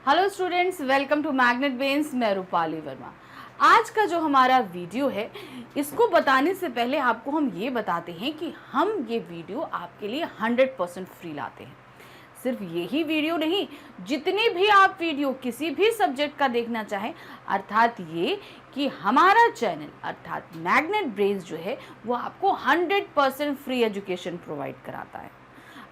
Hello students, welcome to Magnet Brains. मैं रूपाली वर्मा। आज का जो हमारा वीडियो है, इसको बताने से पहले आपको हम ये बताते हैं कि हम ये वीडियो आपके लिए 100% फ्री लाते हैं। सिर्फ यही वीडियो नहीं, जितनी भी आप वीडियो किसी भी सब्जेक्ट का देखना चाहें, अर्थात ये कि हमारा चैनल अर्थात मैग्नेट ब्रेन्स जो है वो आपको 100% फ्री एजुकेशन प्रोवाइड कराता है।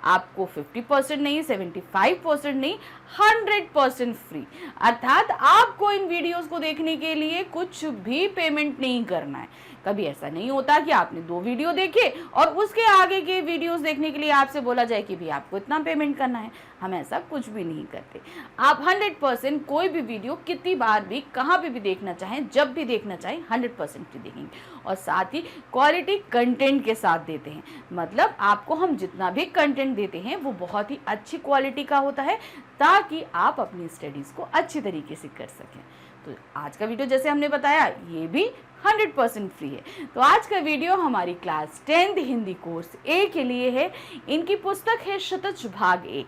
आपको 50% नहीं, 75% नहीं, 100% फ्री। अर्थात आपको इन वीडियोस को देखने के लिए कुछ भी पेमेंट नहीं करना है। कभी ऐसा नहीं होता कि आपने 2 वीडियो देखे और उसके आगे के वीडियोस देखने के लिए आपसे बोला जाए कि भी आपको इतना पेमेंट करना है। हम ऐसा कुछ भी नहीं करते। आप 100% कोई भी वीडियो कितनी बार भी कहाँ पे भी देखना चाहें, जब भी देखना चाहें, 100% फ्री देखेंगे और साथ ही क्वालिटी कंटेंट के साथ देते हैं। मतलब आपको हम जितना भी कंटेंट देते हैं वो बहुत ही अच्छी क्वालिटी का होता है ताकि आप अपनी स्टडीज़ को अच्छी तरीके से कर सकें। तो आज का वीडियो जैसे हमने बताया ये भी 100% फ्री है। तो आज का वीडियो हमारी क्लास 10th हिंदी कोर्स ए के लिए है। इनकी पुस्तक है शतज भाग 1,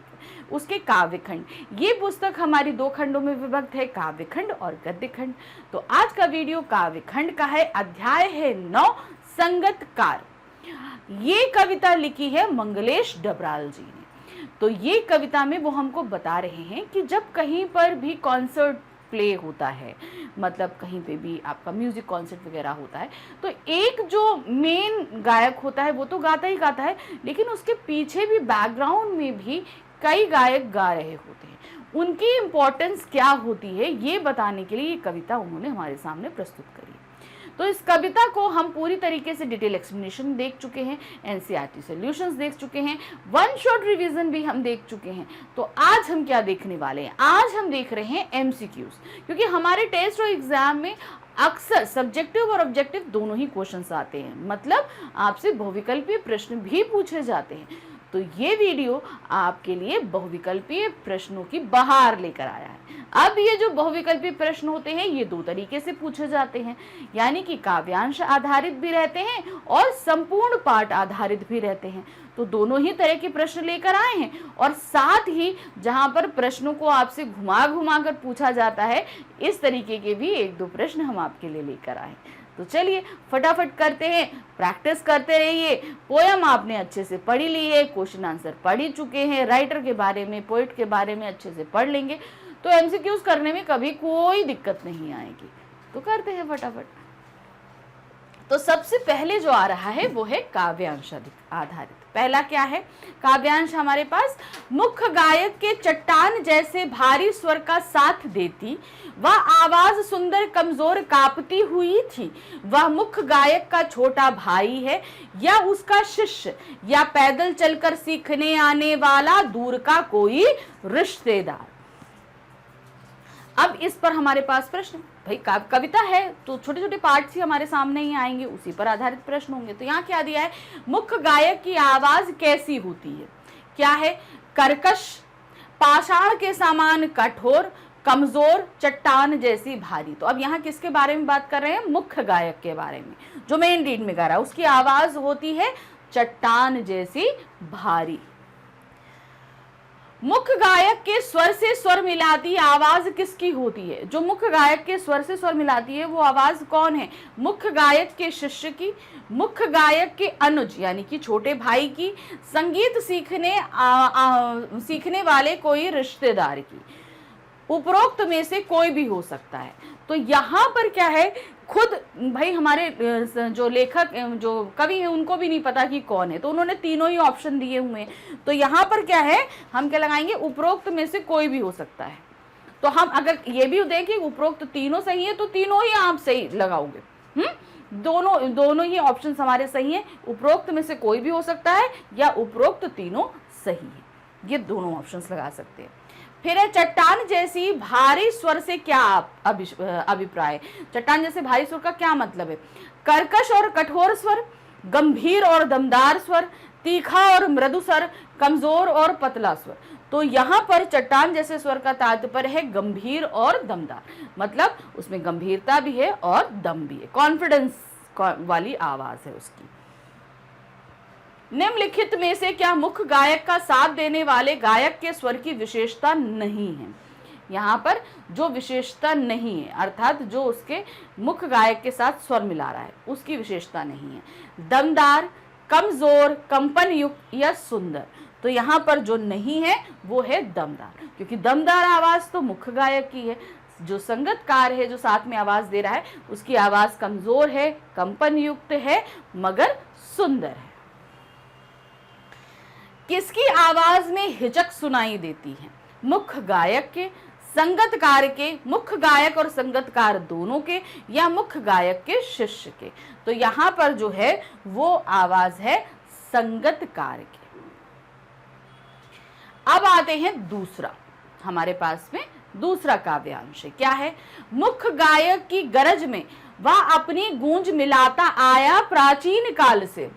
उसके काव्य खंड। ये पुस्तक हमारी 2 खंडों में विभक्त है, काव्य खंड और गद्य खंड। तो आज का वीडियो काव्य खंड का है। अध्याय है 9, संगतकार। ये कविता लिखी है मंगलेश डबराल जी ने। तो ये कविता में वो हमको बता रहे हैं कि जब कहीं पर भी कॉन्सर्ट प्ले होता है, मतलब कहीं पे भी आपका म्यूजिक कॉन्सर्ट वगैरह होता है, तो एक जो मेन गायक होता है वो तो गाता ही गाता है, लेकिन उसके पीछे भी बैकग्राउंड में भी कई गायक गा रहे होते हैं। उनकी इम्पोर्टेंस क्या होती है ये बताने के लिए ये कविता उन्होंने हमारे सामने प्रस्तुत करी। तो इस कविता को हम पूरी तरीके से डिटेल एक्सप्लेनेशन देख चुके हैं, एनसीईआरटी सॉल्यूशंस देख चुके हैं, वन शॉट रिवीजन भी हम देख चुके हैं। तो आज हम क्या देखने वाले हैं? आज हम देख रहे हैं एमसीक्यूज, क्योंकि हमारे टेस्ट और एग्जाम में अक्सर सब्जेक्टिव और ऑब्जेक्टिव दोनों ही क्वेश्चंस आते हैं। मतलब आपसे बहुविकल्पीय प्रश्न भी पूछे जाते हैं। तो ये वीडियो आपके लिए बहुविकल्पीय प्रश्नों की बहार लेकर आया है। अब ये जो बहुविकल्पीय प्रश्न होते हैं ये 2 तरीके से पूछे जाते हैं, यानी कि काव्यांश आधारित भी रहते हैं और संपूर्ण पाठ आधारित भी रहते हैं। तो दोनों ही तरह के प्रश्न लेकर आए हैं और साथ ही जहां पर प्रश्नों को आपसे घुमा घुमा कर पूछा जाता है, इस तरीके के भी 1-2 प्रश्न हम आपके लिए लेकर आए। तो चलिए फटाफट करते हैं, प्रैक्टिस करते रहिए। पोयम आपने अच्छे से पढ़ी ली है, क्वेश्चन आंसर पढ़ ही चुके हैं, राइटर के बारे में, पोइट के बारे में अच्छे से पढ़ लेंगे तो एमसीक्यूज करने में कभी कोई दिक्कत नहीं आएगी। तो करते हैं फटाफट। तो सबसे पहले जो आ रहा है वो है काव्यांश आधारित। पहला क्या है? काव्यांश हमारे पास, मुख्य गायक के चट्टान जैसे भारी स्वर का साथ देती, वह आवाज सुंदर कमजोर कांपती हुई थी। वह मुख्य गायक का छोटा भाई है या उसका शिष्य या पैदल चलकर सीखने आने वाला दूर का कोई रिश्तेदार। अब इस पर हमारे पास प्रश्न, भाई कविता है तो छोटे छोटे पार्ट्स ही हमारे सामने ही आएंगे, उसी पर आधारित प्रश्न होंगे। तो यहाँ क्या दिया है? मुख्य गायक की आवाज कैसी होती है? क्या है? कर्कश, पाषाण के समान कठोर, कमजोर, चट्टान जैसी भारी। तो अब यहाँ किसके बारे में बात कर रहे हैं? मुख्य गायक के बारे में, जो मेन लीड में गा रहा है। उसकी आवाज होती है चट्टान जैसी भारी। मुख्य गायक के स्वर से स्वर मिलाती आवाज किसकी होती है? जो मुख्य गायक के स्वर से स्वर मिलाती है वो आवाज कौन है? मुख्य गायक के शिष्य की, मुख्य गायक के अनुज यानी कि छोटे भाई की, संगीत सीखने वाले कोई रिश्तेदार की। उपरोक्त में से कोई भी हो सकता है। तो यहाँ पर क्या है, खुद भाई हमारे जो लेखक जो कवि हैं उनको भी नहीं पता कि कौन है, तो उन्होंने तीनों ही ऑप्शन दिए हुए हैं। तो यहाँ पर क्या है, हम क्या लगाएंगे? उपरोक्त में से कोई भी हो सकता है। तो हम अगर ये भी देखें उपरोक्त तीनों सही है तो तीनों ही आप सही लगाओगे। दोनों ही ऑप्शन हमारे सही है। उपरोक्त में से कोई भी हो सकता है या उपरोक्त तीनों सही है, ये दोनों ऑप्शन लगा सकते हैं। फिर है चट्टान जैसी भारी स्वर से क्या अभिप्राय? चट्टान जैसे भारी स्वर का क्या मतलब है? कर्कश और कठोर स्वर, गंभीर और दमदार स्वर, तीखा और मृदु स्वर, कमजोर और पतला स्वर। तो यहाँ पर चट्टान जैसे स्वर का तात्पर्य है गंभीर और दमदार, मतलब उसमें गंभीरता भी है और दम भी है, कॉन्फिडेंस वाली आवाज है उसकी। निम्नलिखित में से क्या मुख्य गायक का साथ देने वाले गायक के स्वर की विशेषता नहीं है? यहाँ पर जो विशेषता नहीं है, अर्थात जो उसके मुख्य गायक के साथ स्वर मिला रहा है उसकी विशेषता नहीं है। दमदार, कमजोर, कंपन युक्त या सुंदर, तो यहाँ पर जो नहीं है वो है दमदार, क्योंकि दमदार आवाज तो मुख्य गायक की है। जो संगतकार है, जो साथ में आवाज दे रहा है, उसकी आवाज कमजोर है, कंपन युक्त है, मगर सुंदर है। किसकी आवाज में हिचक सुनाई देती है? मुख्य गायक के, संगतकार के, मुख्य गायक और संगतकार दोनों के, या मुख्य गायक के शिष्य के? तो यहाँ पर जो है वो आवाज है संगतकार की। अब आते हैं दूसरा, हमारे पास में दूसरा काव्यांश है। क्या है? मुख्य गायक की गरज में वह अपनी गूंज मिलाता आया प्राचीन काल से।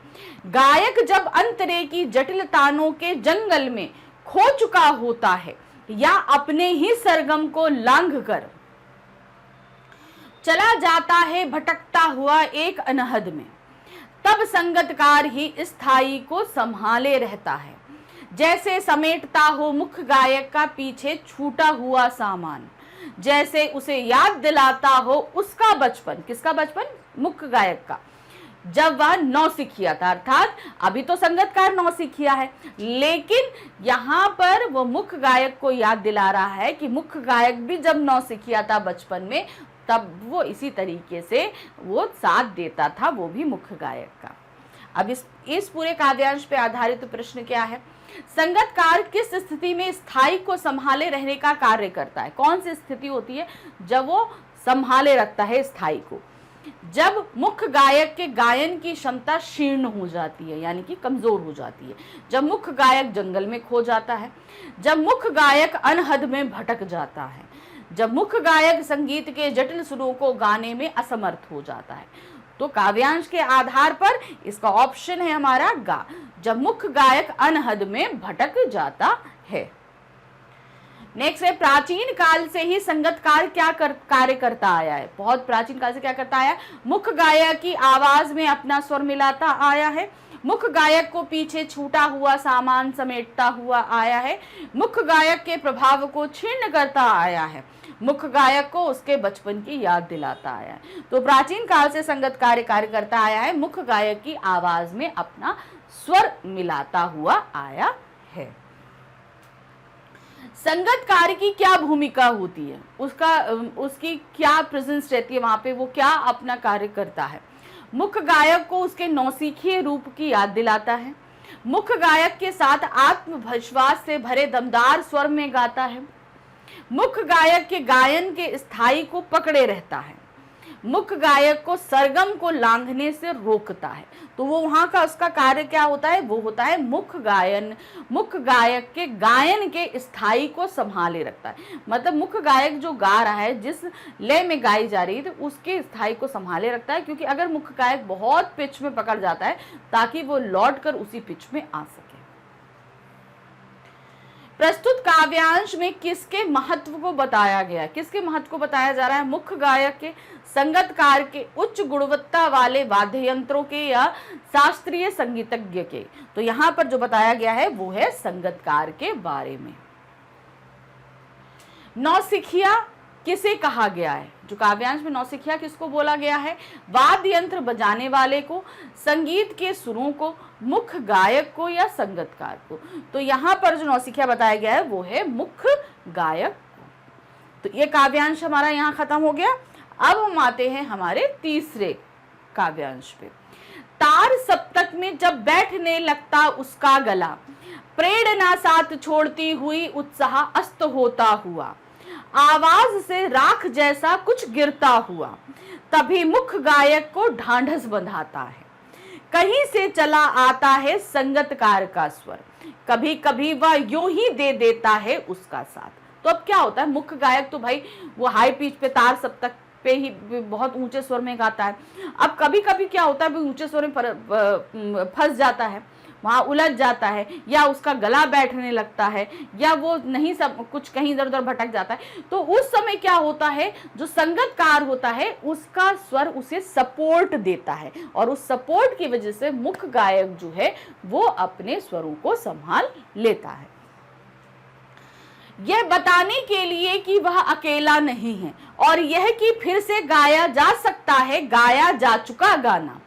गायक जब अंतरे की जटिल तानों के जंगल में खो चुका होता है या अपने ही सरगम को लांघ कर चला जाता है भटकता हुआ एक अनहद में, तब संगतकार ही स्थायी को संभाले रहता है, जैसे समेटता हो मुख्य गायक का पीछे छूटा हुआ सामान, जैसे उसे याद दिलाता हो उसका बचपन। किसका बचपन? मुख्य गायक का, जब वह नौसिखिया था। अर्थात अभी तो संगतकार नौसिखिया है, लेकिन यहाँ पर वो मुख्य गायक को याद दिला रहा है कि मुख्य गायक भी जब नौसिखिया था बचपन में, तब वो इसी तरीके से वो साथ देता था, वो भी मुख्य गायक का। अब इस पूरे काव्यांश पे आधारित प्रश्न क्या है? संगतकार किस स्थिति में स्थायी को संभाले रहने का कार्य करता है? कौन सी स्थिति होती है जब वो संभाले रखता है स्थायी को? जब मुख्य गायक के गायन की क्षमता क्षीण हो जाती है, यानी कि कमजोर हो जाती है, जब मुख्य गायक जंगल में खो जाता है, जब मुख्य गायक अनहद में भटक जाता है, जब मुख्य गायक संगीत के जटिल सुरों को गाने में असमर्थ हो जाता है। तो काव्यांश के आधार पर इसका ऑप्शन है हमारा गा, जब मुख्य गायक अनहद में भटक जाता है। नेक्स्ट है, प्राचीन काल से ही संगतकार क्या कार्य करता आया है? बहुत प्राचीन काल से क्या करता आया? मुख्य गायक की आवाज में अपना स्वर मिलाता आया है, मुख्य गायक को पीछे छूटा हुआ सामान समेटता हुआ आया है, मुख्य गायक के प्रभाव को क्षीण करता आया है, मुख्य गायक को उसके बचपन की याद दिलाता आया है। तो प्राचीन काल से संगतकार कार्य करता आया है, मुख्य गायक की आवाज में अपना स्वर मिलाता हुआ आया है। संगतकार की क्या भूमिका होती है? उसकी क्या प्रेजेंस रहती है वहां पे? वो क्या अपना कार्य करता है? मुख्य गायक को उसके नौसिखिए रूप की याद दिलाता है, मुख्य गायक के साथ आत्मविश्वास से भरे दमदार स्वर में गाता है, मुख्य गायक के गायन के स्थायी को पकड़े रहता है, मुख्य गायक को सरगम को लांघने से रोकता है। तो वो वहां का उसका कार्य क्या होता है? वो होता है मुख्य गायक के गायन के स्थायी को संभाले रखता है। मतलब मुख्य गायक जो गा रहा है, जिस लय में गाई जा रही है, तो उसके स्थायी को संभाले रखता है, क्योंकि अगर मुख्य गायक बहुत पिच में पकड़ जाता है ताकि वो लौट कर उसी पिच में आ सके। प्रस्तुत काव्यांश में किसके महत्व को बताया गया? किसके महत्व को बताया जा रहा है? मुख्य गायक के, संगतकार के, उच्च गुणवत्ता वाले वाद्य यंत्रों के, या शास्त्रीय संगीतज्ञ के? तो यहाँ पर जो बताया गया है वो है संगतकार के बारे में। नौसिखिया किसे कहा गया है? जो काव्यांश में नौसिखिया किसको बोला गया है? वाद्य यंत्र बजाने वाले को, संगीत के सुरों को, मुख्य गायक को, या संगतकार को? तो यहाँ पर जो नौसिखिया बताया गया है वो है मुख्य गायक को। तो ये काव्यांश हमारा यहाँ खत्म हो गया। अब हम आते हैं हमारे तीसरे काव्यांश पे। तार सप्तक में जब बैठने लगता उसका गला, प्रेरणा साथ छोड़ती हुई उत्साह अस्त होता हुआ, आवाज से राख जैसा कुछ गिरता हुआ, तभी मुख्य गायक को ढांढस बंधाता है। कहीं से चला आता है संगतकार का स्वर, कभी कभी वह यूं ही दे देता है उसका साथ। तो अब क्या होता है? मुख्य गायक तो भाई वो हाई पिच पे, तार सप्तक पे ही बहुत ऊंचे स्वर में गाता है। अब कभी कभी क्या होता है, ऊंचे स्वर में फंस जाता है, वहाँ उलझ जाता है, या उसका गला बैठने लगता है, या वो नहीं सब कुछ कहीं इधर उधर भटक जाता है। तो उस समय क्या होता है, जो संगतकार होता है उसका स्वर उसे सपोर्ट देता है, और उस सपोर्ट की वजह से मुख्य गायक जो है वो अपने स्वरों को संभाल लेता है। यह बताने के लिए कि वह अकेला नहीं है और यह कि फिर से गाया जा सकता है गाया जा चुका गाना,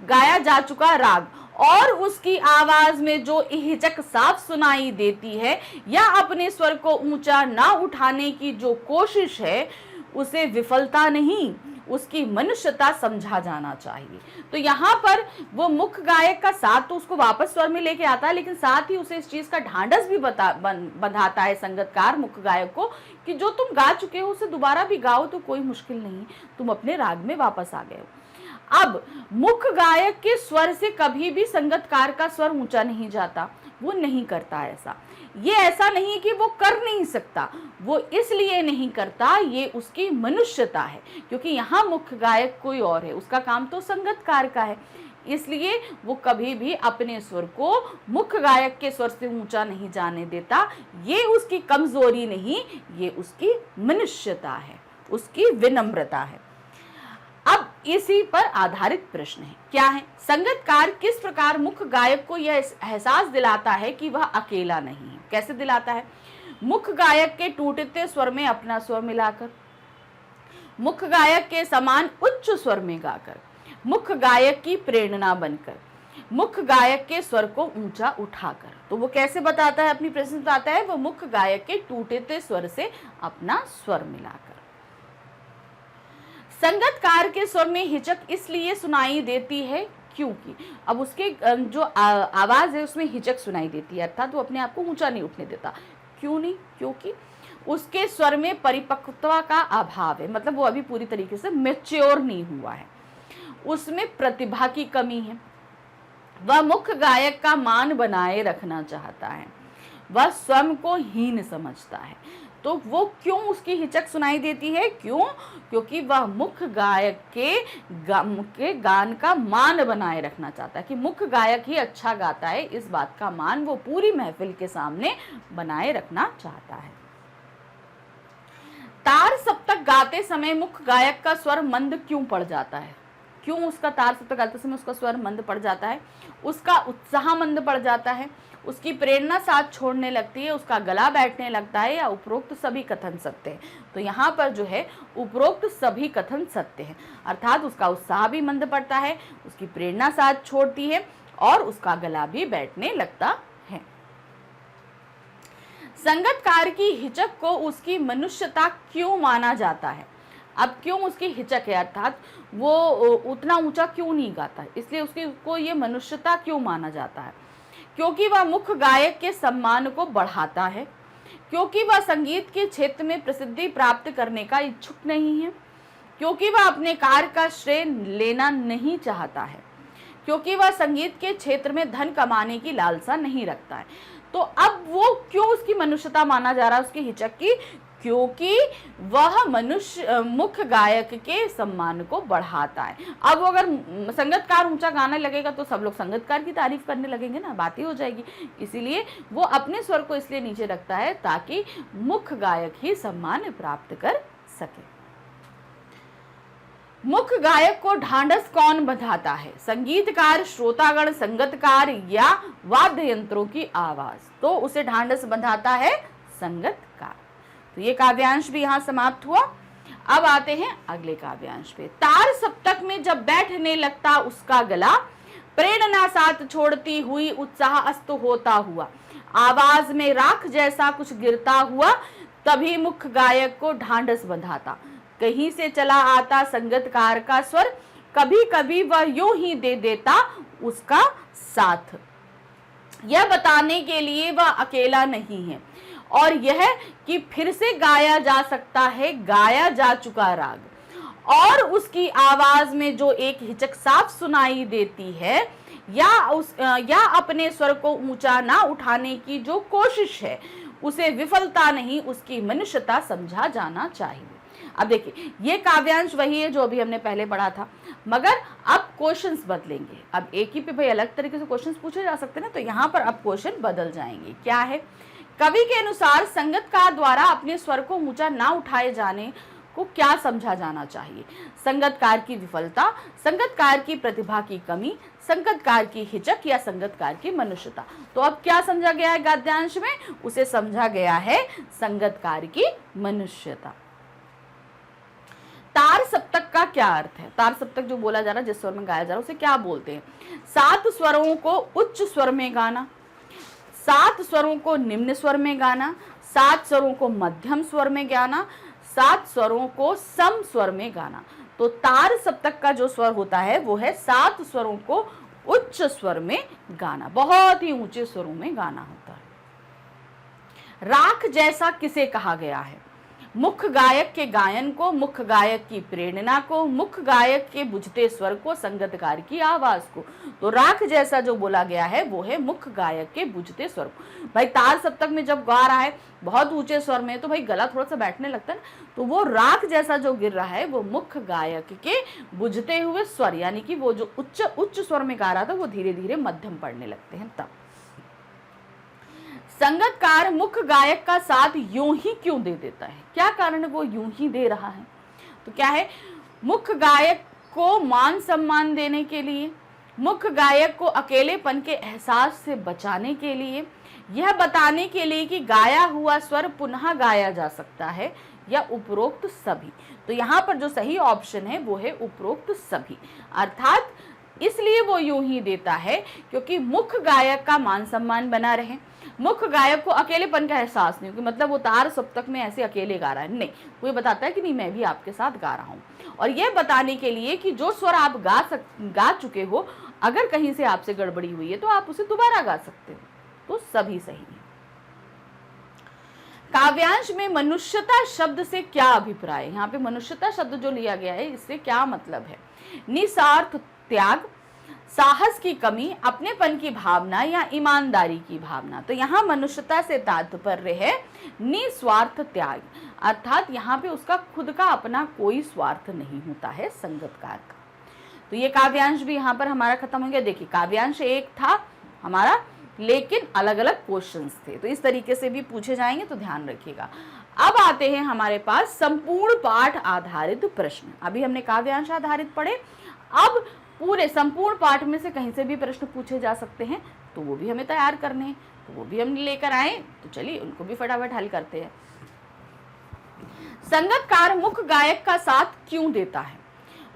गाया जा चुका राग, और उसकी आवाज में जो हिचक साफ सुनाई देती है या अपने स्वर को ऊंचा ना उठाने की जो कोशिश है, उसे विफलता नहीं उसकी मनुष्यता समझा जाना चाहिए। तो यहाँ पर वो मुख्य गायक का साथ तो उसको वापस स्वर में लेके आता है, लेकिन साथ ही उसे इस चीज का ढांढस भी बंधाता है संगीतकार मुख्य गायक को कि जो तुम गा चुके हो उसे दोबारा भी गाओ तो कोई मुश्किल नहीं, तुम अपने राग में वापस आ गए हो। अब मुख्य गायक के स्वर से कभी भी संगीतकार का स्वर ऊंचा नहीं जाता, वो नहीं करता ऐसा। ये ऐसा नहीं कि वो कर नहीं सकता, वो इसलिए नहीं करता, ये उसकी मनुष्यता है, क्योंकि यहाँ मुख्य गायक कोई और है, उसका काम तो संगीतकार का है, इसलिए वो कभी भी अपने स्वर को मुख्य गायक के स्वर से ऊंचा नहीं जाने देता। ये उसकी कमजोरी नहीं, ये उसकी मनुष्यता है, उसकी विनम्रता है। अब इसी पर आधारित प्रश्न है, क्या है? संगीतकार किस प्रकार मुख्य गायक को यह एहसास दिलाता है कि वह अकेला नहीं है? कैसे दिलाता है? मुख्य गायक के टूटते स्वर में अपना स्वर मिलाकर, मुख्य गायक के समान उच्च स्वर में गाकर, मुख्य गायक की प्रेरणा बनकर, मुख्य गायक के स्वर को ऊंचा उठाकर। तो वो कैसे बताता है, अपनी प्रेजेंस बताता है? वो मुख्य गायक के टूटते स्वर से अपना स्वर मिलाकर। संगीतकार के स्वर में हिचक इसलिए सुनाई देती है क्योंकि अब उसके जो आवाज है उसमें हिचक सुनाई देती है, अर्थात वो अपने आप को ऊंचा नहीं उठने देता। क्यों नहीं? क्योंकि उसके स्वर में परिपक्वता का अभाव है, मतलब वो अभी पूरी तरीके से मैच्योर नहीं हुआ है, उसमें प्रतिभा की कमी है, वह मुख्य गायक का मान बनाए रखना चाहता है, वह स्वयं को हीन समझता है। तो वो क्यों उसकी हिचक सुनाई देती है? क्यों? क्योंकि वह मुख्य गायक के गान का मान बनाए रखना चाहता है कि मुख्य गायक ही अच्छा गाता है, इस बात का मान वो पूरी महफिल के सामने बनाए रखना चाहता है। तार सप्तक गाते समय मुख्य गायक का स्वर मंद क्यों पड़ जाता है? क्यों उसका तार सप्तक गाते समय उसका स्वर मंद पड़ जाता है? उसका उत्साह मंद पड़ जाता है, उसकी प्रेरणा साथ छोड़ने लगती है, उसका गला बैठने लगता है, या उपरोक्त सभी कथन सत्य है? तो यहाँ पर जो है उपरोक्त सभी कथन सत्य है, अर्थात उसका उत्साह भी मंद पड़ता है, उसकी प्रेरणा साथ छोड़ती है और उसका गला भी बैठने लगता है। संगीतकार की हिचक को उसकी मनुष्यता क्यों माना जाता है? अब क्यों उसकी हिचक है, अर्थात वो उतना ऊंचा क्यों नहीं गाता है, इसलिए उसको ये मनुष्यता क्यों माना जाता है? क्योंकि वह मुख्य गायक के सम्मान को बढ़ाता है, क्योंकि वह संगीत के क्षेत्र में प्रसिद्धि प्राप्त करने का इच्छुक नहीं है, क्योंकि वह अपने कार्य का श्रेय लेना नहीं चाहता है, क्योंकि वह संगीत के क्षेत्र में धन कमाने की लालसा नहीं रखता है। तो अब वो क्यों उसकी मनुष्यता माना जा रहा है उसकी हिचक की? क्योंकि वह मुख्य गायक के सम्मान को बढ़ाता है। अब अगर संगीतकार ऊंचा गाने लगेगा तो सब लोग संगीतकार की तारीफ करने लगेंगे ना, बात ही हो जाएगी। इसीलिए वो अपने स्वर को इसलिए नीचे रखता है ताकि मुख्य गायक ही सम्मान प्राप्त कर सके। मुख्य गायक को ढांढस कौन बंधाता है? संगीतकार, श्रोतागण, संगीतकार या वाद्य यंत्रों की आवाज? तो उसे ढांढस बंधाता है संगीतकार। तो ये काव्यांश भी यहाँ समाप्त हुआ। अब आते हैं अगले काव्यांश पे। तार सप्तक में जब बैठने लगता उसका गला, प्रेरणा साथ छोड़ती हुई उत्साह अस्त होता हुआ, आवाज में राख जैसा कुछ गिरता हुआ, तभी मुख्य गायक को ढांढस बंधाता। कहीं से चला आता संगीतकार का स्वर, कभी कभी वह यूं ही दे देता उसका साथ, यह बताने के लिए वह अकेला नहीं है और यह कि फिर से गाया जा सकता है गाया जा चुका राग, और उसकी आवाज में जो एक हिचक साफ सुनाई देती है या अपने स्वर को ऊंचा ना उठाने की जो कोशिश है, उसे विफलता नहीं उसकी मनुष्यता समझा जाना चाहिए। अब देखिए, ये काव्यांश वही है जो अभी हमने पहले पढ़ा था, मगर अब क्वेश्चंस बदलेंगे। अब एक ही पे भाई अलग तरीके से क्वेश्चंस पूछे जा सकते हैं ना, तो यहाँ पर अब क्वेश्चन बदल जाएंगे। क्या है? कवि के अनुसार संगीतकार द्वारा अपने स्वर को ऊंचा ना उठाए जाने को क्या समझा जाना चाहिए? संगतकार की विफलता, संगतकार की प्रतिभा की कमी, संगतकार की हिचक या संगतकार की मनुष्यता। तो अब क्या समझा गया है गद्यांश में? उसे समझा गया है संगतकार की मनुष्यता। तार सप्तक का क्या अर्थ है? तार सप्तक जो बोला जा रहा है, जिस स्वर में गाया जा रहा है, उसे क्या बोलते हैं? 7 स्वरों को उच्च स्वर में गाना, 7 स्वरों को निम्न स्वर में गाना, 7 स्वरों को मध्यम स्वर में गाना, 7 स्वरों को सम स्वर में गाना। तो तार सप्तक का जो स्वर होता है वो है 7 स्वरों को उच्च स्वर में गाना, बहुत ही ऊंचे स्वरों में गाना होता है। राख जैसा किसे कहा गया है? मुख्य गायक के गायन को, मुख्य गायक की प्रेरणा को, मुख्य गायक के बुझते स्वर को, संगतकार की आवाज को। तो राख जैसा जो बोला गया है वो है मुख्य गायक के बुझते स्वर को। भाई तार सप्तक में जब गा रहा है बहुत ऊंचे स्वर में, तो भाई गला थोड़ा सा बैठने लगता है, तो वो राख जैसा जो गिर रहा है वो मुख्य गायक के बुझते हुए स्वर, यानी कि वो जो उच्च स्वर में गा रहा था वो धीरे धीरे मध्यम पड़ने लगते हैं तब। संगतकार मुख्य गायक का साथ यूं ही क्यों दे देता है? क्या कारण है वो यूं ही दे रहा है? तो क्या है, मुख्य गायक को मान सम्मान देने के लिए, मुख्य गायक को अकेलेपन के एहसास से बचाने के लिए, यह बताने के लिए कि गाया हुआ स्वर पुनः गाया जा सकता है, या उपरोक्त सभी। तो यहाँ पर जो सही ऑप्शन है वो है उपरोक्त सभी। अर्थात इसलिए वो यूं ही देता है क्योंकि मुख्य गायक का मान सम्मान बना रहे, मुख्य गायक को अकेलेपन का एहसास नहीं, क्योंकि मतलब वो तार सप्तक में ऐसे अकेले गा रहा है, नहीं, वो ये बताता है कि नहीं मैं भी आपके साथ गा रहा हूँ। और ये बताने के लिए कि जो स्वर आप गा चुके हो, अगर कहीं से आपसे गड़बड़ी हुई है तो आप उसे दोबारा गा सकते हो। तो सभी सही है। काव्यांश में मनुष्यता शब्द से क्या अभिप्राय है? यहाँ पे मनुष्यता शब्द जो लिया गया है इससे क्या मतलब है? निस्वार्थ त्याग, साहस की कमी, अपनेपन की भावना या ईमानदारी की भावना। तो यहाँ मनुष्यता से तात्पर्य है निस्वार्थ त्याग, अर्थात यहाँ पे उसका खुद का अपना कोई स्वार्थ नहीं होता है संगतकार का। तो ये काव्यांश भी यहाँ पर हमारा खत्म हो गया। देखिए काव्यांश एक था हमारा, लेकिन अलग अलग क्वेश्चंस थे, तो इस तरीके से भी पूछे जाएंगे, तो ध्यान रखिएगा। अब आते हैं हमारे पास संपूर्ण पाठ आधारित प्रश्न। अभी हमने काव्यांश आधारित पढ़े, अब पूरे संपूर्ण पाठ में से कहीं से भी प्रश्न पूछे जा सकते हैं, तो वो भी हमें तैयार करने हैं, तो वो भी हम लेकर आए। तो चलिए उनको भी फटाफट हल करते हैं। संगतकार मुख्य गायक का साथ क्यों देता है?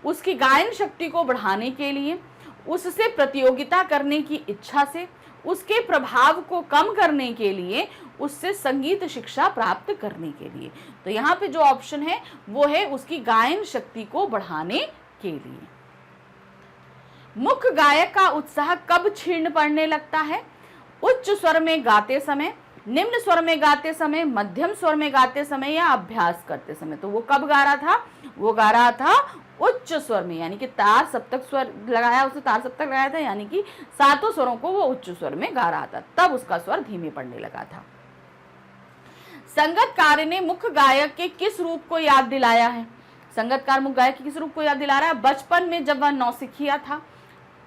उसकी गायन शक्ति को बढ़ाने के लिए, उससे प्रतियोगिता करने की इच्छा से, उसके प्रभाव को कम करने के लिए, उससे संगीत शिक्षा प्राप्त करने के लिए। तो यहाँ पे जो ऑप्शन है वो है उसकी गायन शक्ति को बढ़ाने के लिए। मुख्य गायक का उत्साह कब क्षीण पड़ने लगता है? उच्च स्वर में गाते समय, निम्न स्वर में गाते समय, मध्यम स्वर में गाते समय या अभ्यास करते समय। तो वो कब गा रहा था? वो गा रहा था उच्च स्वर में, यानी कि तार सप्तक स्वर लगाया, उसने तार सप्तक लगाया था, यानी कि 7 स्वरों को वो उच्च स्वर में गा रहा था, तब उसका स्वर धीमे पड़ने लगा था। संगतकार ने मुख्य गायक के किस रूप को याद दिलाया है? संगतकार मुख्य गायक के किस रूप को याद दिला रहा है? बचपन में जब वह नौसिखिया था,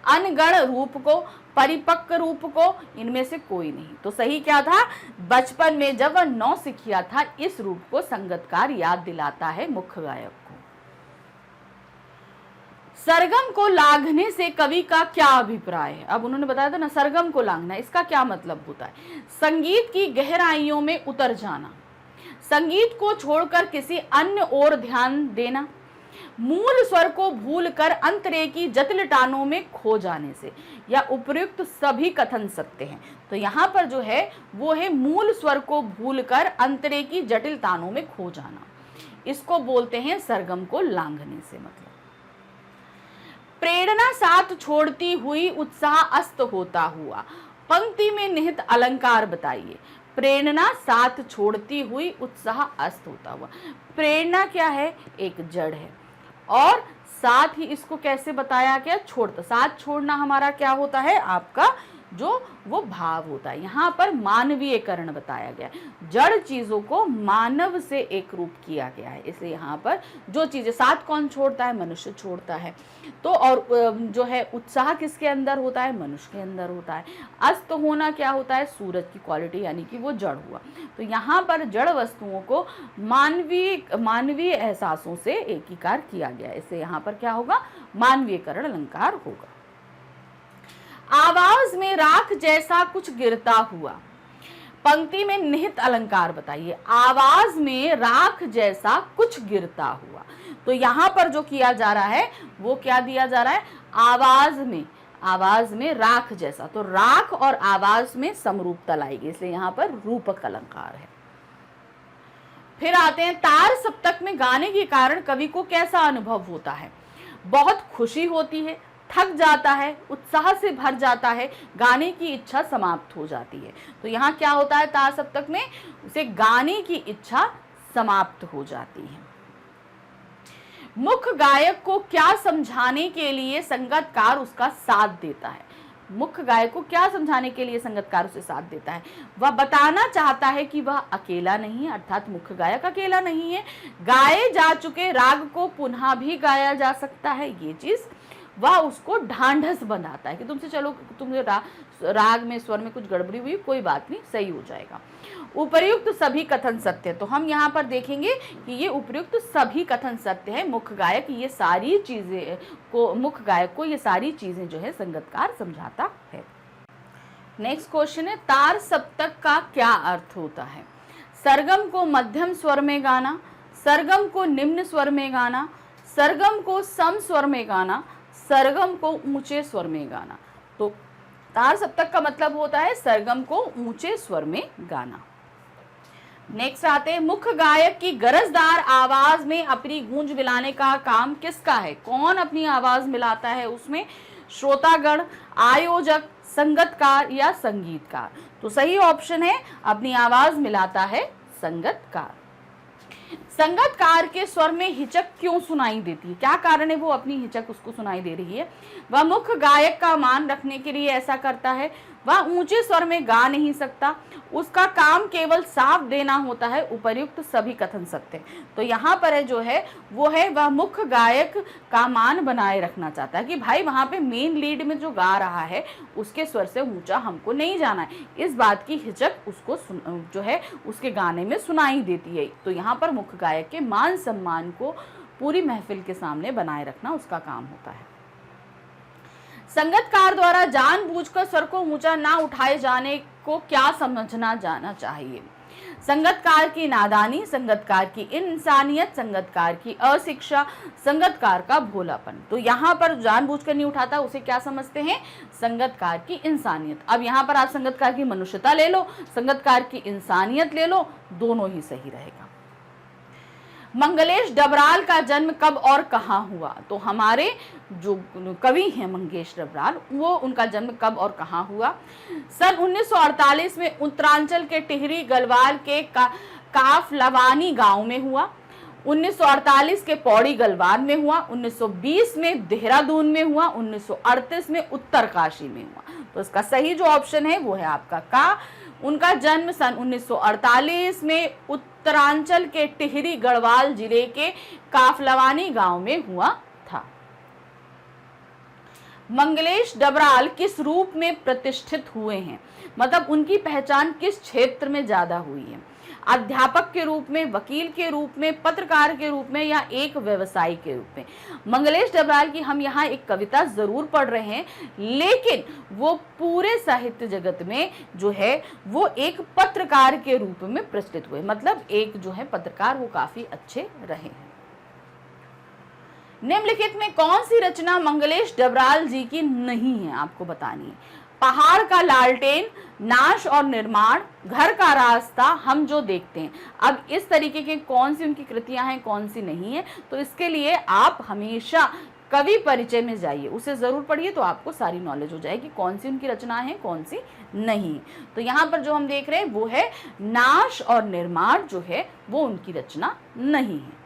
अनगढ़ रूप को, परिपक्व रूप को, इनमें से कोई नहीं। तो सही क्या था? बचपन में जब वह नौसिखिया था, इस रूप को संगतकार याद दिलाता है मुख्य गायक को। सरगम को लांघने से कवि का क्या अभिप्राय है? अब उन्होंने बताया था ना सरगम को लांघना, इसका क्या मतलब होता है? संगीत की गहराइयों में उतर जाना, संगीत को छोड़कर किसी अन्य ओर ध्यान देना, मूल स्वर को भूलकर अंतरे की जटिल टानों में खो जाने से, या उपयुक्त सभी कथन सत्य हैं। तो यहाँ पर जो है वो है मूल स्वर को भूलकर अंतरे की जटिल तानों में खो जाना, इसको बोलते हैं सरगम को लांघने से। मतलब प्रेरणा साथ छोड़ती हुई उत्साह अस्त होता हुआ, पंक्ति में निहित अलंकार बताइए। प्रेरणा साथ छोड़ती हुई उत्साह अस्त होता हुआ, प्रेरणा क्या है? एक जड़ है, और साथ ही इसको कैसे बताया गया? छोड़ता, साथ छोड़ना हमारा क्या होता है? आपका जो वो भाव होता है। यहाँ पर मानवीयकरण बताया गया है, जड़ चीजों को मानव से एक रूप किया गया है, इसलिए यहाँ पर जो चीजें साथ कौन छोड़ता है, मनुष्य छोड़ता है। तो और जो है उत्साह किसके अंदर होता है, मनुष्य के अंदर होता है। अस्त होना क्या होता है, सूरज की क्वालिटी यानी कि वो जड़ हुआ। तो यहाँ पर जड़ वस्तुओं को मानवीय एहसासों से एकीकार किया गया, इससे यहाँ पर क्या होगा, मानवीयकरण अलंकार होगा। आवाज में राख जैसा कुछ गिरता हुआ, पंक्ति में निहित अलंकार बताइए। आवाज में राख जैसा कुछ गिरता हुआ, तो यहां पर जो किया जा रहा है वो क्या दिया जा रहा है, आवाज में राख जैसा, तो राख और आवाज में समरूपता लाएगी, इसलिए यहां पर रूपक अलंकार है। फिर आते हैं तार सप्तक में गाने के कारण कवि को कैसा अनुभव होता है। बहुत खुशी होती है, थक जाता है, उत्साह से भर जाता है, गाने की इच्छा समाप्त हो जाती है। तो यहाँ क्या होता है, तार सप्तक में उसे गाने की इच्छा समाप्त हो जाती है। मुख्य गायक को क्या समझाने के लिए संगीतकार उसका साथ देता है। मुख्य गायक को क्या समझाने के लिए संगीतकार उसे साथ देता है, वह बताना चाहता है कि वह अकेला नहीं है, अर्थात मुख्य गायक अकेला नहीं है। गाए जा चुके राग को पुनः भी गाया जा सकता है, ये चीज वह उसको ढांढस बनाता है कि तुमसे चलो, तुमने राग में स्वर में कुछ गड़बड़ी हुई, कोई बात नहीं, सही हो जाएगा। उपर्युक्त सभी कथन सत्य, तो हम यहाँ पर देखेंगे कि ये उपर्युक्त सभी कथन सत्य है। मुख्य गायक ये सारी चीजें को, मुख्य गायक को ये सारी चीजें जो है संगीतकार समझाता है। नेक्स्ट क्वेश्चन है, तार सप्तक का क्या अर्थ होता है। सरगम को मध्यम स्वर में गाना, सरगम को निम्न स्वर में गाना, सरगम को सम स्वर में गाना, सरगम को ऊंचे स्वर में गाना। तो तार सप्तक का मतलब होता है सरगम को ऊंचे स्वर में गाना। नेक्स्ट आते हैं, मुख्य गायक की गरजदार आवाज में अपनी गूंज मिलाने का काम किसका है। कौन अपनी आवाज मिलाता है उसमें, श्रोतागण, आयोजक, संगीतकार या संगीतकार। तो सही ऑप्शन है, अपनी आवाज मिलाता है संगीतकार। संगीतकार के स्वर में हिचक क्यों सुनाई देती है, क्या कारण है वो अपनी हिचक उसको सुनाई दे रही है। वह मुख्य गायक का मान रखने के लिए ऐसा करता है, वह ऊंचे स्वर में गा नहीं सकता, उसका काम केवल साफ देना होता है। उपर्युक्त सभी कथन सत्य। तो यहाँ पर है जो है वो है, वह मुख्य गायक का मान बनाए रखना चाहता है कि भाई वहां पे मेन लीड में जो गा रहा है उसके स्वर से ऊंचा हमको नहीं जाना है, इस बात की हिचक उसको जो है उसके गाने में सुनाई देती है। तो यहाँ पर मुख्य गायक के मान सम्मान को पूरी महफिल के सामने बनाए रखना उसका काम होता है। संगीतकार द्वारा जानबूझकर स्वर को ऊंचा ना उठाए जाने को क्या समझना जाना चाहिए। संगीतकार की नादानी, संगीतकार की इंसानियत, संगीतकार की अशिक्षा, संगीतकार का भोलापन। तो यहाँ पर जानबूझकर नहीं उठाता उसे क्या समझते हैं, संगीतकार की इंसानियत। अब यहाँ पर आप संगीतकार की मनुष्यता ले लो, संगीतकार की इंसानियत ले लो, दोनों ही सही रहेगा। मंगलेश डबराल का जन्म कब और कहाँ हुआ। तो हमारे जो कवि हैं मंगेश डबराल, वो उनका जन्म कब और कहाँ हुआ। सन 1948 में उत्तरांचल के टिहरी गलवाल के काफलवानी गांव में हुआ, 1948 के पौड़ी गलवान में हुआ, 1920 में देहरादून में हुआ, 1938 में उत्तरकाशी में हुआ। तो इसका सही जो ऑप्शन है वो है आपका का। उनका जन्म सन 1948 में उत्तरांचल के टिहरी गढ़वाल जिले के काफलवानी गांव में हुआ था। मंगलेश डबराल किस रूप में प्रतिष्ठित हुए हैं, मतलब उनकी पहचान किस क्षेत्र में ज्यादा हुई है। अध्यापक के रूप में, वकील के रूप में, पत्रकार के रूप में या एक व्यवसायी के रूप में। मंगलेश डबराल की हम यहाँ एक कविता जरूर पढ़ रहे हैं, लेकिन वो पूरे साहित्य जगत में जो है वो एक पत्रकार के रूप में प्रतिष्ठित हुए, मतलब एक जो है पत्रकार वो काफी अच्छे रहे हैं। निम्नलिखित में कौन सी रचना मंगलेश डबराल जी की नहीं है, आपको बतानी है। पहाड़ का लालटेन, नाश और निर्माण, घर का रास्ता, हम जो देखते हैं। अब इस तरीके के कौन सी उनकी कृतियां हैं, कौन सी नहीं है, तो इसके लिए आप हमेशा कवि परिचय में जाइए, उसे जरूर पढ़िए, तो आपको सारी नॉलेज हो जाएगी कौन सी उनकी रचनाएं हैं, कौन सी नहीं। तो यहाँ पर जो हम देख रहे हैं वो है नाश और निर्माण, जो है वो उनकी रचना नहीं है।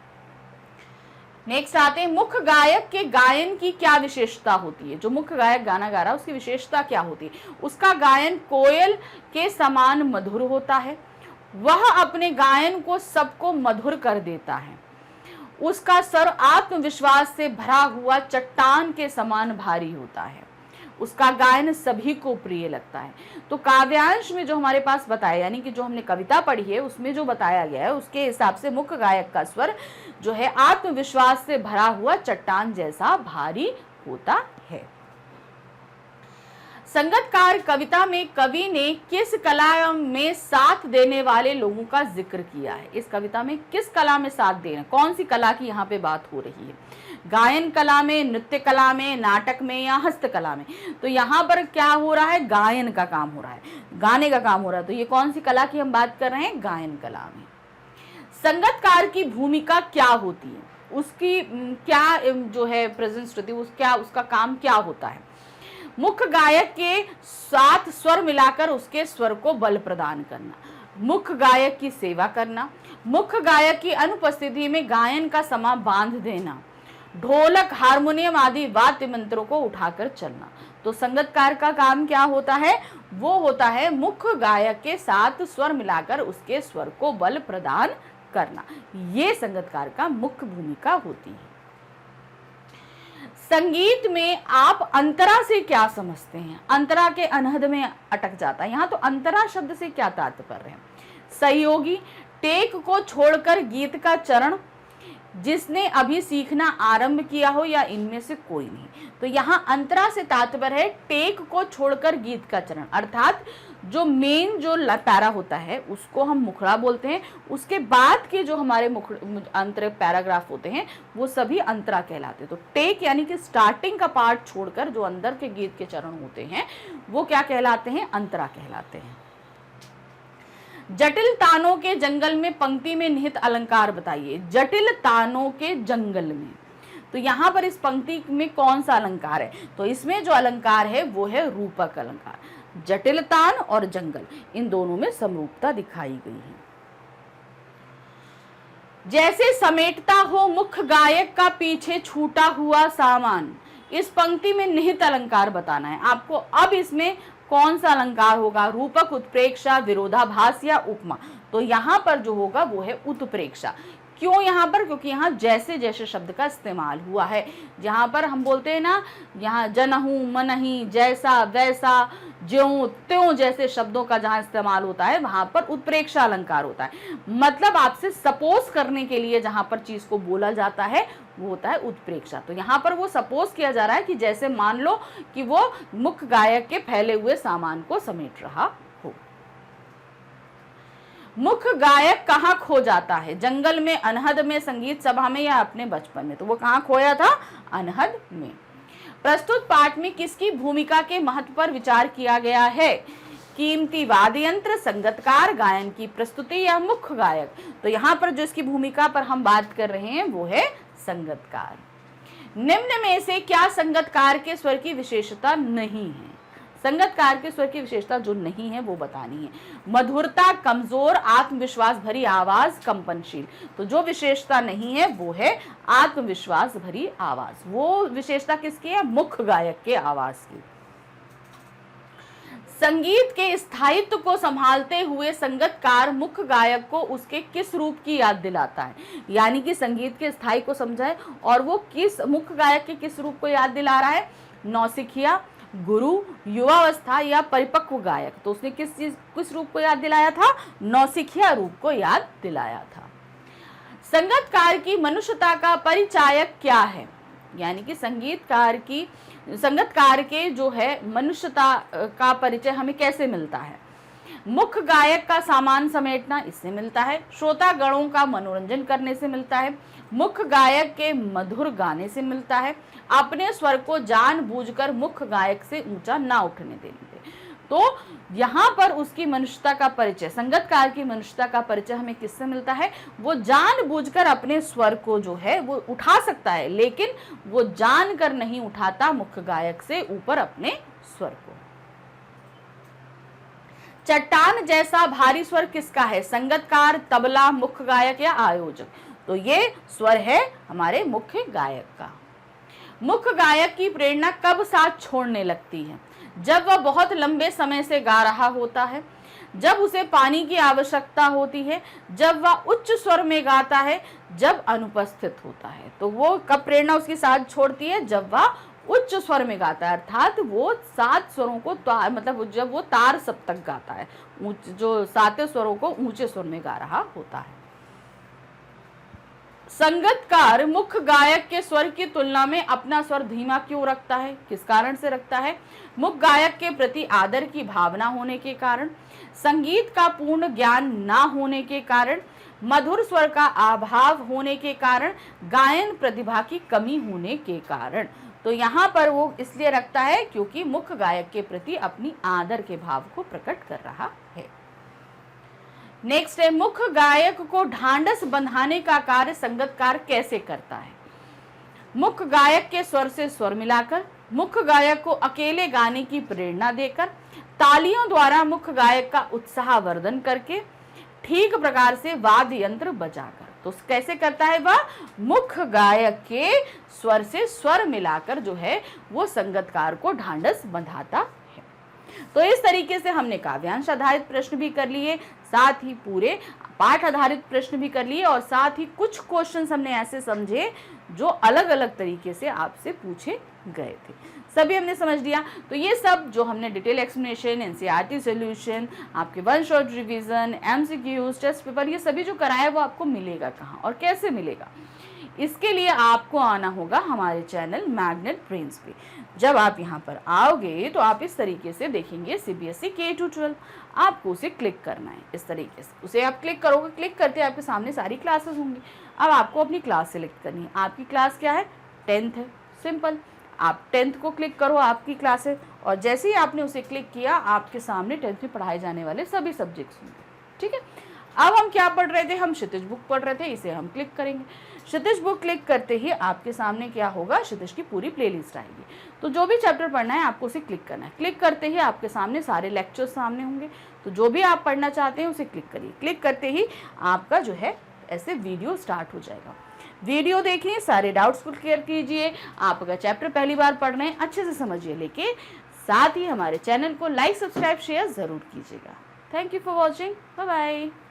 नेक्स्ट आते हैं, मुख्य गायक के गायन की क्या विशेषता होती है। जो मुख्य गायक गाना गा रहा है उसकी विशेषता क्या होती है। उसका गायन कोयल के समान मधुर होता है, वह अपने गायन को सबको मधुर कर देता है, उसका स्वर आत्मविश्वास से भरा हुआ चट्टान के समान भारी होता है, उसका गायन सभी को प्रिय लगता है। तो काव्यांश में जो हमारे पास बताया, यानी कि जो हमने कविता पढ़ी है उसमें जो बताया गया है उसके हिसाब से मुख्य गायक का स्वर जो है आत्मविश्वास से भरा हुआ चट्टान जैसा भारी होता है। संगतकार कविता में कवि ने किस कला में साथ देने वाले लोगों का जिक्र किया है। इस कविता में किस कला में साथ देना, कौन सी कला की यहाँ पे बात हो रही है। गायन कला में, नृत्य कला में, नाटक में या हस्तकला में। तो यहाँ पर क्या हो रहा है, गायन का काम हो रहा है, गाने का काम हो रहा है। तो ये कौन सी कला की हम बात कर रहे हैं, गायन कला में। संगतकार की भूमिका क्या होती है, उसकी क्या जो है प्रेजेंस होती है, उसका काम क्या होता है। मुख्य गायक के साथ स्वर मिलाकर उसके स्वर को बल प्रदान करना, मुख्य गायक की सेवा करना, मुख्य गायक की अनुपस्थिति में गायन का समा बांध देना, ढोलक, हारमोनियम आदि वाद्य मंत्रों को उठाकर चलना। तो संगतकार का काम क्या होता है, वो होता है मुख्य गायक के साथ स्वर मिलाकर उसके स्वर को बल प्रदान करना। ये संगतकार का मुख्य भूमिका होती है। संगीत में आप अंतरा से क्या समझते हैं। अंतरा के अनहद में अटक जाता है। यहाँ तो अंतरा शब्द से क्या तात्पर्य है, सहयोगी, टेक को छोड़कर गीत का चरण, जिसने अभी सीखना आरंभ किया हो या इनमें से कोई नहीं। तो यहाँ अंतरा से तात्पर्य है टेक को छोड़कर गीत का चरण, अर्थात जो मेन जो पैरा होता है उसको हम मुखड़ा बोलते हैं, उसके बाद के जो हमारे अंतर पैराग्राफ होते हैं वो सभी अंतरा कहलाते हैं। तो टेक यानी कि स्टार्टिंग का पार्ट छोड़कर जो अंदर के गीत के चरण होते हैं वो क्या कहलाते हैं, अंतरा कहलाते हैं। जटिल तानों के जंगल में पंक्ति में निहित अलंकार बताइए। जटिल तानों के जंगल में, तो यहाँ पर इस पंक्ति में कौन सा अलंकार है, तो इसमें जो अलंकार है वो है रूपक अलंकार। जटिल तान और जंगल, इन दोनों में समरूपता दिखाई गई है। जैसे समेटता हो मुख्य गायक का पीछे छूटा हुआ सामान, इस पंक्ति में निहित अलंकार बताना है आपको। अब इसमें कौन सा अलंकार होगा, रूपक, उत्प्रेक्षा, विरोधाभास या उपमा। तो यहाँ पर जो होगा वो है उत्प्रेक्षा। क्यों यहाँ पर, क्योंकि यहाँ जैसे जैसे शब्द का इस्तेमाल हुआ है। जहाँ पर हम बोलते हैं ना, यहाँ जनहू, मनही, जैसा, वैसा, ज्यों, त्यों जैसे शब्दों का जहाँ इस्तेमाल होता है वहां पर उत्प्रेक्षा अलंकार होता है। मतलब आपसे सपोज करने के लिए जहां पर चीज को बोला जाता है वो होता है उत्प्रेक्षा। तो यहाँ पर वो सपोज किया जा रहा है कि जैसे मान लो कि वो मुख्य गायक के फैले हुए सामान को समेट रहा हो। मुख्य गायक कहाँ खो जाता है, जंगल में, अनहद में, संगीत सभा में या अपने बचपन में। तो वो कहाँ खोया था, अनहद में। प्रस्तुत पाठ में किसकी भूमिका के महत्व पर विचार किया गया है, कीमती वाद्य यंत्र, संगतकार, गायन की प्रस्तुति या मुख्य गायक। तो यहाँ पर जो इसकी भूमिका पर हम बात कर रहे हैं वो है संगतकार। निम्न में से क्या संगतकार के स्वर की विशेषता नहीं है। संगतकार के स्वर की विशेषता जो नहीं है वो बतानी है। मधुरता, कमजोर, आत्मविश्वास भरी आवाज, कंपनशील। तो जो विशेषता नहीं है वो है आत्मविश्वास भरी आवाज। वो विशेषता किसकी है, मुख्य गायक के आवाज की। संगीत के स्थायित्व को संभालते हुए संगतकार मुख्य गायक को उसके किस रूप की याद दिलाता है। यानी कि संगीत के स्थायी को समझाए और वो किस मुख्य गायक के किस रूप को याद दिला रहा है, नौसिखिया, गुरु, युवावस्था या परिपक्व गायक। तो उसने किस रूप को याद दिलाया था, नौसिखिया रूप को याद दिलाया था। संगतकार की मनुष्यता का परिचायक क्या है। यानी कि संगतकार के जो है मनुष्यता का परिचय हमें कैसे मिलता है। मुख्य गायक का सामान समेटना, इससे मिलता है। श्रोता गणों का मनोरंजन करने से मिलता है। मुख्य गायक के मधुर गाने से मिलता है। अपने स्वर को जानबूझकर मुख्य गायक से ऊंचा ना उठने देने दे। तो यहाँ पर उसकी मनुष्यता का परिचय, संगतकार की मनुष्यता का परिचय हमें किससे मिलता है, वो जानबूझकर अपने स्वर को जो है वो उठा सकता है, लेकिन वो जानकर नहीं उठाता मुख्य गायक से ऊपर अपने स्वर को। चट्टान जैसा भारी स्वर किसका है? संगीतकार, तबला, मुख्य गायक या आयोजक? तो ये स्वर है हमारे मुख्य गायक का। मुख्य गायक की प्रेरणा कब साथ छोड़ने लगती है? जब वह बहुत लंबे समय से गा रहा होता है, जब उसे पानी की आवश्यकता होती है, जब वह उच्च स्वर में गाता है, जब अनुपस्थित होता है। तो वो कब प्रेरणा उसकी साथ छोड़ती है? जब वह उच्च स्वर में गाता है, अर्थात वो 7 स्वरों को मतलब जब वो तार सप्तक गाता है, जो 7 स्वरों को ऊंचे स्वर में गा रहा होता है। संगीतकार मुख्य गायक के स्वर की तुलना में अपना स्वर धीमा क्यों रखता है? किस कारण से रखता है? मुख्य गायक के प्रति आदर की भावना होने के कारण, संगीत का पूर्ण ज्ञान ना होने के कारण, मधुर स्वर का अभाव होने के कारण, गायन प्रतिभा की कमी होने के कारण। तो यहाँ पर वो इसलिए रखता है क्योंकि मुख्य गायक के प्रति अपनी आदर के भाव को प्रकट कर रहा है। नेक्स्ट है, मुख्य गायक को ढांढस बंधाने का कार्य संगीतकार कैसे करता है? मुख्य गायक के स्वर से स्वर मिलाकर, मुख्य गायक को अकेले गाने की प्रेरणा देकर, तालियों द्वारा मुख्य गायक का उत्साहवर्धन करके, ठीक प्रकार से वाद्य यंत्र बजाकर। तो कैसे करता है वह? मुख्य गायक के स्वर से स्वर मिलाकर जो है वो संगीतकार को ढांढस बंधाता है। तो इस तरीके से हमने काव्यांश आधारित प्रश्न भी कर लिए, साथ ही पूरे पाठ आधारित प्रश्न भी कर लिए, और साथ ही कुछ क्वेश्चंस हमने ऐसे समझे जो अलग अलग तरीके से आपसे पूछे गए थे, सभी हमने समझ लिया। तो ये सब जो हमने डिटेल एक्सप्लेनेशन, एनसीईआरटी सॉल्यूशन, आपके one shot revision, MCQs, test paper, ये सभी जो कराया वो आपको मिलेगा कहाँ और कैसे मिलेगा? इसके लिए आपको आना होगा हमारे चैनल मैग्नेट ब्रेन्स पे। जब आप यहाँ पर आओगे तो आप इस तरीके से देखेंगे CBSE K-12, आपको उसे क्लिक करना है इस तरीके से। उसे आप क्लिक करोगे, क्लिक करते आपके सामने सारी क्लासेस होंगी। अब आपको अपनी क्लास सेलेक्ट करनी है। आपकी क्लास क्या है? 10th है, सिंपल। आप 10th को क्लिक करो, आपकी क्लास है, और जैसे ही आपने उसे क्लिक किया आपके सामने 10th में पढ़ाए जाने वाले सभी सब्जेक्ट्स होंगे। ठीक है, अब हम क्या पढ़ रहे थे? हम क्षितिज बुक पढ़ रहे थे, इसे हम क्लिक करेंगे। क्षितिज बुक क्लिक करते ही आपके सामने क्या होगा? क्षितिज की पूरी प्लेलिस्ट आएगी। तो जो भी चैप्टर पढ़ना है आपको उसे क्लिक करना है। क्लिक करते ही आपके सामने सारे लेक्चर्स सामने होंगे। तो जो भी आप पढ़ना चाहते हैं उसे क्लिक करिए। क्लिक करते ही आपका जो है ऐसे वीडियो स्टार्ट हो जाएगा। वीडियो देखिए, सारे डाउट्स को क्लियर कीजिए। आप अगर चैप्टर पहली बार पढ़ रहे हैं अच्छे से समझिए, लेकिन साथ ही हमारे चैनल को लाइक, सब्सक्राइब, शेयर ज़रूर कीजिएगा। Thank you for watching. Bye bye.